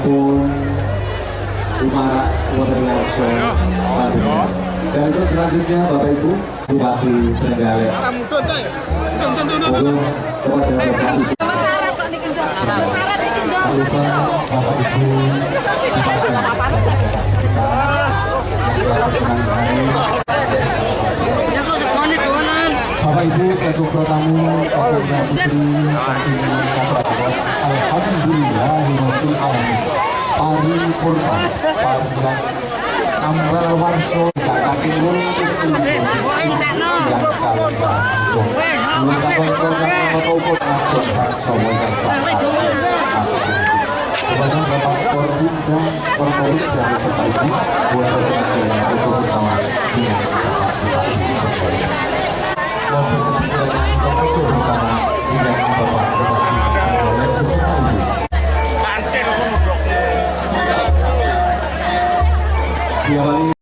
pun Umara Waterlaso. Dan untuk selanjutnya Bapak Ibu Bupati Trenggalek. Untuk kepada Bapak Ibu. Bapak Ibu Bapak Ibu selaku protamu Kapolda Putri Alhamdulillahirabbil alamin. Pari kurban parilan ambal warso kaki mul kepada Bapak Korbin dan Korporat dari Sepaiki buat berkenan itu bersama dengan Bapak bersama dengan Bapak Bupati.